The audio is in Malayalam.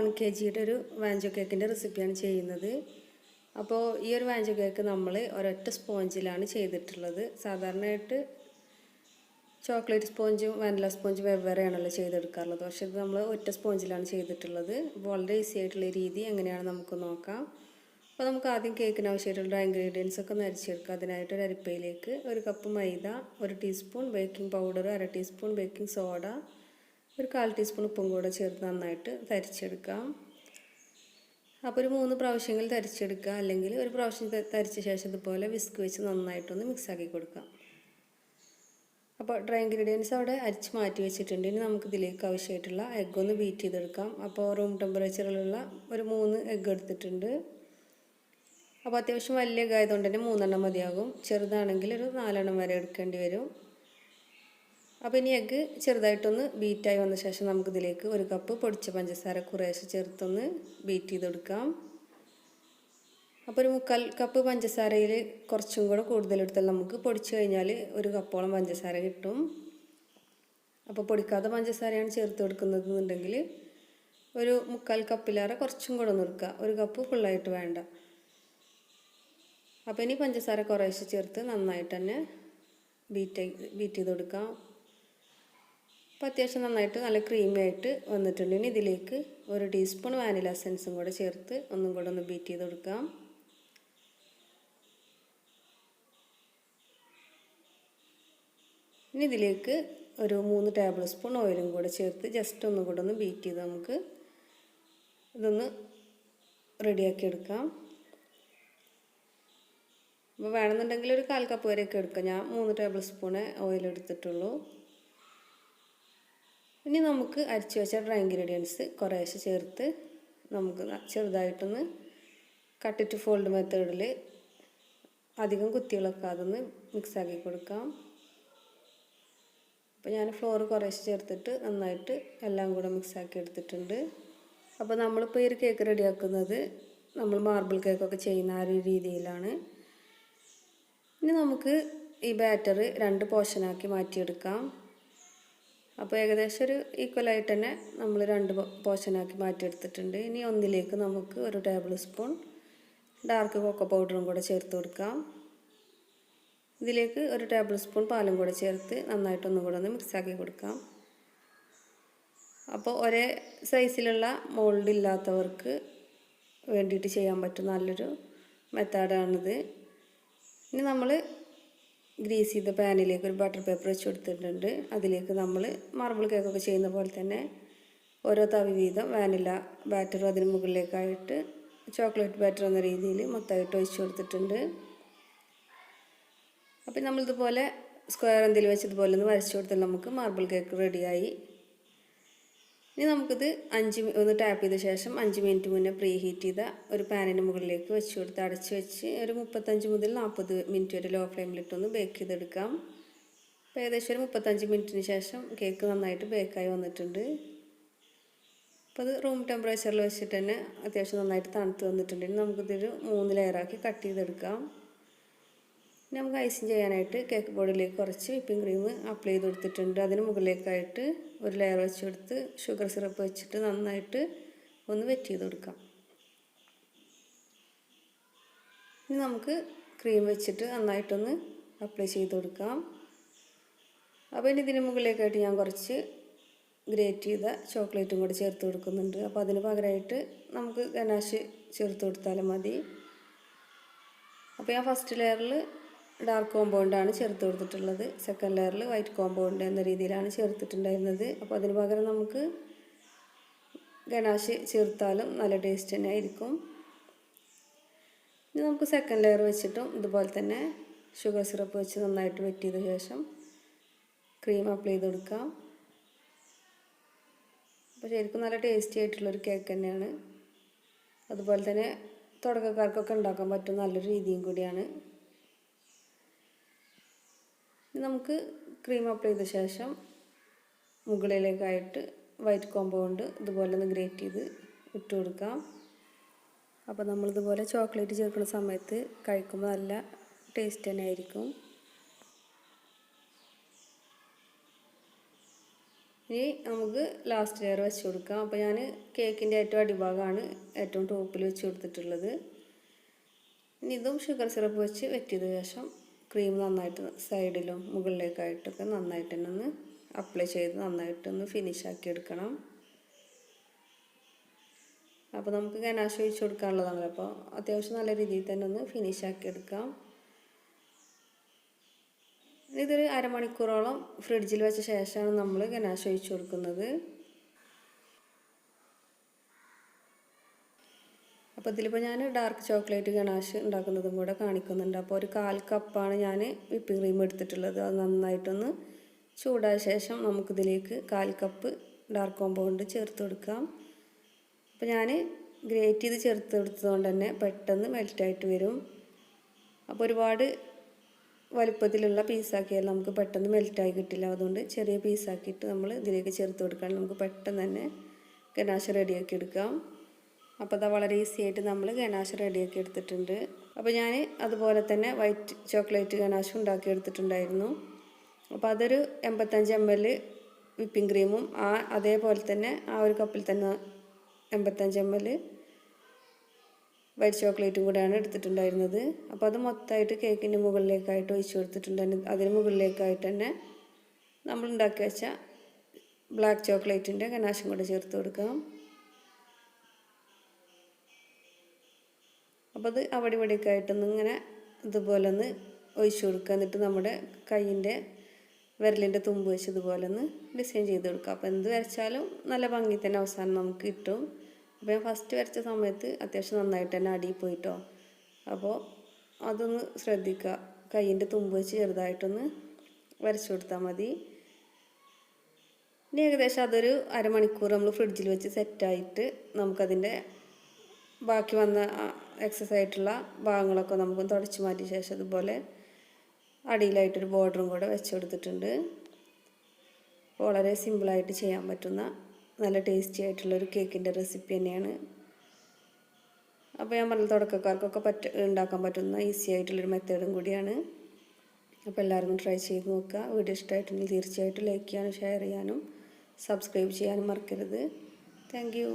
1 kg ഒരു വാഞ്ചോ കേക്കിൻ്റെ റെസിപ്പിയാണ് ചെയ്യുന്നത്. അപ്പോൾ ഈ ഒരു വാഞ്ചോ കേക്ക് നമ്മൾ ഒരൊറ്റ സ്പോഞ്ചിലാണ് ചെയ്തിട്ടുള്ളത്. സാധാരണയായിട്ട് ചോക്ലേറ്റ് സ്പോഞ്ചും വാനില സ്പോഞ്ചും വെവ്വേറെയാണല്ലോ ചെയ്തെടുക്കാറുള്ളത്. പക്ഷേ ഇത് നമ്മൾ ഒറ്റ സ്പോഞ്ചിലാണ് ചെയ്തിട്ടുള്ളത്. വളരെ ഈസി ആയിട്ടുള്ള രീതി എങ്ങനെയാണ് നമുക്ക് നോക്കാം. അപ്പോൾ നമുക്ക് ആദ്യം കേക്കിന് ആവശ്യമായിട്ടുള്ള ഇൻഗ്രീഡിയൻസ് ഒക്കെ ഒന്ന് അരിച്ചെടുക്കാം. അതിനായിട്ട് ഒരു അരിപ്പയിലേക്ക് 1 കപ്പ് മൈദ, 1 teaspoon baking powder, 1/2 teaspoon baking soda, 1/4 teaspoon ഉപ്പും കൂടെ ചേർത്ത് നന്നായിട്ട് തരിച്ചെടുക്കാം. അപ്പോൾ ഒരു 3 പ്രാവശ്യങ്ങൾ തരിച്ചെടുക്കുക, അല്ലെങ്കിൽ ഒരു പ്രാവശ്യം തരിച്ച ശേഷം ഇതുപോലെ വിസ്ക് വെച്ച് നന്നായിട്ടൊന്ന് മിക്സാക്കി കൊടുക്കാം. അപ്പോൾ ഡ്രൈ ഇൻഗ്രീഡിയൻസ് അവിടെ അരിച്ച് മാറ്റി വെച്ചിട്ടുണ്ട്. ഇനി നമുക്കിതിലേക്ക് ആവശ്യമായിട്ടുള്ള എഗ്ഗ് ഒന്ന് ബീറ്റ് ചെയ്തെടുക്കാം. അപ്പോൾ റൂം ടെമ്പറേച്ചറിലുള്ള ഒരു 3 എഗ്ഗ് എടുത്തിട്ടുണ്ട്. അപ്പോൾ അത്യാവശ്യം വലിയ എഗ്ഗ് ആയതുകൊണ്ട് തന്നെ 3 എണ്ണം മതിയാകും. ചെറുതാണെങ്കിൽ ഒരു 4 എണ്ണം വരെ എടുക്കേണ്ടി വരും. അപ്പോൾ ഇനി എഗ്ഗ് ചെറുതായിട്ടൊന്ന് ബീറ്റായി വന്ന ശേഷം നമുക്കിതിലേക്ക് 1 കപ്പ് പൊടിച്ച പഞ്ചസാര കുറേശ്ശെ ചേർത്തൊന്ന് ബീറ്റ് ചെയ്തെടുക്കാം. അപ്പോൾ ഒരു 1/4 കപ്പ് പഞ്ചസാരയിൽ കുറച്ചും കൂടെ കൂടുതലെടുത്താൽ നമുക്ക് പൊടിച്ച് കഴിഞ്ഞാൽ 1 കപ്പോളം പഞ്ചസാര കിട്ടും. അപ്പോൾ പൊടിക്കാത്ത പഞ്ചസാരയാണ് ചേർത്ത് കൊടുക്കുന്നതെന്നുണ്ടെങ്കിൽ ഒരു 1/4 കപ്പിലേറെ കുറച്ചും കൂടെ ഒന്ന് എടുക്കുക. 1 കപ്പ് ഫുള്ളായിട്ട് വേണ്ട. അപ്പോൾ ഇനി പഞ്ചസാര കുറേശ്ശെ ചേർത്ത് നന്നായിട്ട് തന്നെ ബീറ്റ് ചെയ്ത് കൊടുക്കാം. അപ്പോൾ അത്യാവശ്യം നന്നായിട്ട് നല്ല ക്രീമി ആയിട്ട് വന്നിട്ടുണ്ട്. ഇനി ഇതിലേക്ക് 1 ടീസ്പൂൺ വാനില എസൻസും കൂടെ ചേർത്ത് ഒന്നും കൂടെ ഒന്ന് ബീറ്റ് ചെയ്ത് കൊടുക്കാം. ഇനി ഇതിലേക്ക് ഒരു 3 ടേബിൾ സ്പൂൺ ഓയിലും കൂടെ ചേർത്ത് ജസ്റ്റ് ഒന്നും കൂടെ ഒന്ന് ബീറ്റ് ചെയ്ത് നമുക്ക് ഇതൊന്ന് റെഡിയാക്കി എടുക്കാം. അപ്പോൾ വേണമെന്നുണ്ടെങ്കിൽ ഒരു 1/4 കപ്പ് വരെയൊക്കെ എടുക്കാം. ഞാൻ 3 ടേബിൾ സ്പൂണേ ഓയിൽ എടുത്തിട്ടുള്ളൂ. ഇനി നമുക്ക് അരിച്ചു വെച്ച ഡ്രൈ ഇൻഗ്രീഡിയൻസ് കുറേശ്ശെ ചേർത്ത് നമുക്ക് ചെറുതായിട്ടൊന്ന് കട്ട് ടു ഫോൾഡ് മെത്തേഡിൽ അധികം കുത്തിയിളക്കാതെ ഒന്ന് മിക്സാക്കി കൊടുക്കാം. അപ്പോൾ ഞാൻ ഫ്ലോർ കുറേശ്ശെ ചേർത്തിട്ട് നന്നായിട്ട് എല്ലാം കൂടെ മിക്സാക്കി എടുത്തിട്ടുണ്ട്. അപ്പോൾ നമ്മളിപ്പോൾ ഈ ഒരു കേക്ക് റെഡിയാക്കുന്നത് നമ്മൾ മാർബിൾ കേക്കൊക്കെ ചെയ്യുന്ന ആ ഒരു രീതിയിലാണ്. ഇനി നമുക്ക് ഈ ബാറ്റർ 2 പോർഷനാക്കി മാറ്റിയെടുക്കാം. അപ്പോൾ ഏകദേശം ഒരു ഈക്വലായിട്ട് തന്നെ നമ്മൾ 2 പോർഷനാക്കി മാറ്റിയെടുത്തിട്ടുണ്ട്. ഇനി ഒന്നിലേക്ക് നമുക്ക് 1 ടേബിൾ സ്പൂൺ ഡാർക്ക് കൊക്കോ പൗഡറും കൂടെ ചേർത്ത് കൊടുക്കാം. ഇതിലേക്ക് 1 ടേബിൾ സ്പൂൺ പാലും കൂടെ ചേർത്ത് നന്നായിട്ടൊന്നും കൂടെ ഒന്ന് മിക്സാക്കി കൊടുക്കാം. അപ്പോൾ ഒരേ സൈസിലുള്ള മോൾഡ് ഇല്ലാത്തവർക്ക് വേണ്ടിയിട്ട് ചെയ്യാൻ പറ്റുന്ന നല്ലൊരു മെത്തേഡാണിത്. ഇനി നമ്മൾ ഗ്രീസ് ചെയ്ത പാനിലേക്ക് ഒരു ബട്ടർ പേപ്പർ വെച്ച് കൊടുത്തിട്ടുണ്ട്. അതിലേക്ക് നമ്മൾ മാർബിൾ കേക്കൊക്കെ ചെയ്യുന്ന പോലെ തന്നെ ഓരോ തവി വീതം വാനില ബാറ്റർ അതിന് മുകളിലേക്കായിട്ട് ചോക്ലേറ്റ് ബാറ്റർ എന്ന രീതിയിൽ മൊത്തമായിട്ട് ഒഴിച്ച് കൊടുത്തിട്ടുണ്ട്. അപ്പോൾ നമ്മളിതുപോലെ സ്ക്വയർ എന്തെങ്കിലും വെച്ച് ഇതുപോലെ ഒന്ന് വരച്ച് കൊടുത്താൽ നമുക്ക് മാർബിൾ കേക്ക് റെഡിയായി. ഇനി നമുക്കിത് ഒന്ന് ടാപ്പ് ചെയ്ത ശേഷം 5 മിനിറ്റ് മുന്നേ പ്രീ ഹീറ്റ് ചെയ്ത ഒരു പാനിന് മുകളിലേക്ക് വെച്ച് കൊടുത്ത് അടച്ച് വെച്ച് ഒരു 35 മുതൽ 40 മിനിറ്റ് വരെ ലോ ഫ്ലെയിമിലിട്ടൊന്ന് ബേക്ക് ചെയ്തെടുക്കാം. അപ്പോൾ ഏകദേശം ഒരു 35 മിനിറ്റിന് ശേഷം കേക്ക് നന്നായിട്ട് ബേക്കായി വന്നിട്ടുണ്ട്. അപ്പോൾ അത് റൂം ടെമ്പറേച്ചറിൽ വെച്ചിട്ട് തന്നെ അത്യാവശ്യം നന്നായിട്ട് തണുത്ത് വന്നിട്ടുണ്ടെങ്കിൽ നമുക്കിതൊരു 3 ലെയറാക്കി കട്ട് ചെയ്തെടുക്കാം. നമുക്ക് ഐസിങ് ചെയ്യാനായിട്ട് കേക്ക് ബോർഡിലേക്ക് കുറച്ച് വിപ്പിംഗ് ക്രീം അപ്ലൈ ചെയ്ത് കൊടുത്തിട്ടുണ്ട്. അതിന് മുകളിലേക്കായിട്ട് ഒരു ലെയർ വെച്ച് കൊടുത്ത് ഷുഗർ സിറപ്പ് വെച്ചിട്ട് നന്നായിട്ട് ഒന്ന് വെറ്റ് ചെയ്ത് കൊടുക്കാം. ഇനി നമുക്ക് ക്രീം വെച്ചിട്ട് നന്നായിട്ടൊന്ന് അപ്ലൈ ചെയ്ത് കൊടുക്കാം. അപ്പോൾ ഇനി ഇതിന് മുകളിലേക്കായിട്ട് ഞാൻ കുറച്ച് ഗ്രേറ്റ് ചെയ്ത ചോക്ലേറ്റും കൂടി ചേർത്ത് കൊടുക്കുന്നുണ്ട്. അപ്പോൾ അതിന് പകരമായിട്ട് നമുക്ക് ഗനാഷ് ചേർത്ത് കൊടുത്താലും മതി. അപ്പോൾ ഞാൻ ഫസ്റ്റ് ലെയറിൽ ഡാർക്ക് കോമ്പൗണ്ടാണ് ചേർത്ത് കൊടുത്തിട്ടുള്ളത്. സെക്കൻഡ് ലെയറിൽ വൈറ്റ് കോമ്പൗണ്ട് എന്ന രീതിയിലാണ് ചേർത്തിട്ടുണ്ടായിരുന്നത്. അപ്പോൾ അതിന് പകരം നമുക്ക് ഗനാഷ് ചേർത്താലും നല്ല ടേസ്റ്റ് തന്നെ ആയിരിക്കും. ഇനി നമുക്ക് സെക്കൻഡ് ലെയർ വെച്ചിട്ടും ഇതുപോലെ തന്നെ ഷുഗർ സിറപ്പ് വെച്ച് നന്നായിട്ട് വെറ്റ് ചെയ്ത ശേഷം ക്രീം അപ്ലൈ ചെയ്ത് കൊടുക്കാം. അപ്പോൾ ശരിക്കും നല്ല ടേസ്റ്റി ആയിട്ടുള്ളൊരു കേക്ക് തന്നെയാണ്. അതുപോലെ തന്നെ തുടക്കക്കാർക്കൊക്കെ ഉണ്ടാക്കാൻ പറ്റും നല്ലൊരു രീതിയും കൂടിയാണ്. നമുക്ക് ക്രീം അപ്ലൈ ചെയ്ത ശേഷം മുകളിലേക്കായിട്ട് വൈറ്റ് കോമ്പൗണ്ട് ഇതുപോലെ ഒന്ന് ഗ്രേറ്റ് ചെയ്ത് ഇട്ട് കൊടുക്കാം. അപ്പോൾ നമ്മളിതുപോലെ ചോക്ലേറ്റ് ചേർക്കുന്ന സമയത്ത് കഴിക്കുമ്പോൾ നല്ല ടേസ്റ്റ് തന്നെ ആയിരിക്കും. ഇനി നമുക്ക് ലാസ്റ്റ് ലെയർ വെച്ച് കൊടുക്കാം. അപ്പോൾ ഞാൻ കേക്കിൻ്റെ ഏറ്റവും അടിഭാഗമാണ് ഏറ്റവും ടോപ്പിൽ വെച്ച് കൊടുത്തിട്ടുള്ളത്. ഇനി ഇതും ഷുഗർ സിറപ്പ് വെച്ച് വെറ്റിയതിന് ശേഷം ക്രീം നന്നായിട്ട് സൈഡിലും മുകളിലേക്കായിട്ടൊക്കെ നന്നായിട്ട് തന്നെ ഒന്ന് അപ്ലൈ ചെയ്ത് നന്നായിട്ടൊന്ന് ഫിനിഷ് ആക്കി എടുക്കണം. അപ്പോൾ നമുക്ക് ഗനാഷ് ഒഴിച്ച് കൊടുക്കാനുള്ളതാണ്. അപ്പോൾ അത്യാവശ്യം നല്ല രീതിയിൽ തന്നെ ഒന്ന് ഫിനിഷ് ആക്കി എടുക്കാം. ഇതൊരു അരമണിക്കൂറോളം ഫ്രിഡ്ജിൽ വെച്ച ശേഷമാണ് നമ്മൾ ഗനാഷ് ഒഴിച്ച് കൊടുക്കുന്നത്. അപ്പോൾ ഇതിലിപ്പോൾ ഞാൻ ഡാർക്ക് ചോക്ലേറ്റ് ഗനാഷ് ഉണ്ടാക്കുന്നതും കൂടെ കാണിക്കുന്നുണ്ട്. അപ്പോൾ ഒരു 1/4 കപ്പാണ് ഞാൻ വിപ്പിംഗ് ക്രീം എടുത്തിട്ടുള്ളത്. അത് നന്നായിട്ടൊന്ന് ചൂടായ ശേഷം നമുക്കിതിലേക്ക് 1/4 കപ്പ് ഡാർക്ക് കോമ്പൗണ്ട് ചേർത്ത് കൊടുക്കാം. അപ്പോൾ ഞാൻ ഗ്രേറ്റ് ചെയ്ത് ചേർത്ത് കൊടുത്തതുകൊണ്ട് തന്നെ പെട്ടെന്ന് മെൽറ്റായിട്ട് വരും. അപ്പോൾ ഒരുപാട് വലുപ്പത്തിലുള്ള പീസാക്കിയാൽ നമുക്ക് പെട്ടെന്ന് മെൽറ്റായി കിട്ടില്ല. അതുകൊണ്ട് ചെറിയ പീസാക്കിയിട്ട് നമ്മൾ ഇതിലേക്ക് ചേർത്ത് കൊടുക്കാൻ നമുക്ക് പെട്ടെന്ന് തന്നെ ഗനാഷ് റെഡിയാക്കി എടുക്കാം. അപ്പോൾ അത് വളരെ ഈസി ആയിട്ട് നമ്മൾ ഗനാഷ് റെഡിയാക്കി എടുത്തിട്ടുണ്ട്. അപ്പോൾ ഞാൻ അതുപോലെ തന്നെ വൈറ്റ് ചോക്ലേറ്റ് ഗനാഷ് ഉണ്ടാക്കി എടുത്തിട്ടുണ്ടായിരുന്നു. അപ്പോൾ അതൊരു 85 ml വിപ്പിംഗ് ക്രീമും അതേപോലെ തന്നെ ആ ഒരു കപ്പിൽ തന്നെ 85 ml വൈറ്റ് ചോക്ലേറ്റും കൂടെയാണ് എടുത്തിട്ടുണ്ടായിരുന്നത്. അപ്പോൾ അത് മൊത്തമായിട്ട് കേക്കിൻ്റെ മുകളിലേക്കായിട്ട് ഒഴിച്ചു കൊടുത്തിട്ടുണ്ടായിരുന്നു. അതിന് മുകളിലേക്കായിട്ട് തന്നെ നമ്മൾ ഉണ്ടാക്കി വെച്ച ബ്ലാക്ക് ചോക്ലേറ്റിൻ്റെ ഗനാഷും കൂടെ ചേർത്ത് കൊടുക്കാം. അപ്പോൾ അത് അവിടെ ഇവിടെയൊക്കെ ആയിട്ടൊന്ന് ഇങ്ങനെ ഇതുപോലെ ഒന്ന് ഒഴിച്ചു കൊടുക്കുക. എന്നിട്ട് നമ്മുടെ കയ്യിൻ്റെ വിരലിൻ്റെ തുമ്പ് വെച്ച് ഇതുപോലെ ഒന്ന് ഡിസൈൻ ചെയ്ത് കൊടുക്കുക. അപ്പോൾ എന്ത് വരച്ചാലും നല്ല ഭംഗി തന്നെ അവസാനം നമുക്ക് കിട്ടും. അപ്പോൾ ഞാൻ ഫസ്റ്റ് വരച്ച സമയത്ത് അത്യാവശ്യം നന്നായിട്ട് തന്നെ അടിയിൽ പോയിട്ടോ. അപ്പോൾ അതൊന്ന് ശ്രദ്ധിക്കുക. കയ്യിൻ്റെ തുമ്പ് വെച്ച് ചെറുതായിട്ടൊന്ന് വരച്ചു കൊടുത്താൽ മതി. ഇനി ഏകദേശം അതൊരു അരമണിക്കൂർ നമ്മൾ ഫ്രിഡ്ജിൽ വെച്ച് സെറ്റായിട്ട് നമുക്കതിൻ്റെ ബാക്കി വന്ന എക്സസ് ആയിട്ടുള്ള ഭാഗങ്ങളൊക്കെ നമുക്കൊന്ന് തുടച്ച് മാറ്റിയ ശേഷം അതുപോലെ അടിയിലായിട്ടൊരു ബോർഡറും കൂടെ വെച്ച് കൊടുത്തിട്ടുണ്ട്. വളരെ സിമ്പിളായിട്ട് ചെയ്യാൻ പറ്റുന്ന നല്ല ടേസ്റ്റി ആയിട്ടുള്ളൊരു കേക്കിൻ്റെ റെസിപ്പി തന്നെയാണ്. അപ്പോൾ ഞാൻ പറഞ്ഞ തുടക്കക്കാർക്കൊക്കെ ഉണ്ടാക്കാൻ പറ്റുന്ന ഈസി ആയിട്ടുള്ളൊരു മെത്തേഡും കൂടിയാണ്. അപ്പോൾ എല്ലാവരും ട്രൈ ചെയ്ത് നോക്കുക. വീഡിയോ ഇഷ്ടമായിട്ടുണ്ടെങ്കിൽ തീർച്ചയായിട്ടും ലൈക്ക് ചെയ്യാനും ഷെയർ ചെയ്യാനും സബ്സ്ക്രൈബ് ചെയ്യാനും മറക്കരുത്. Thank you.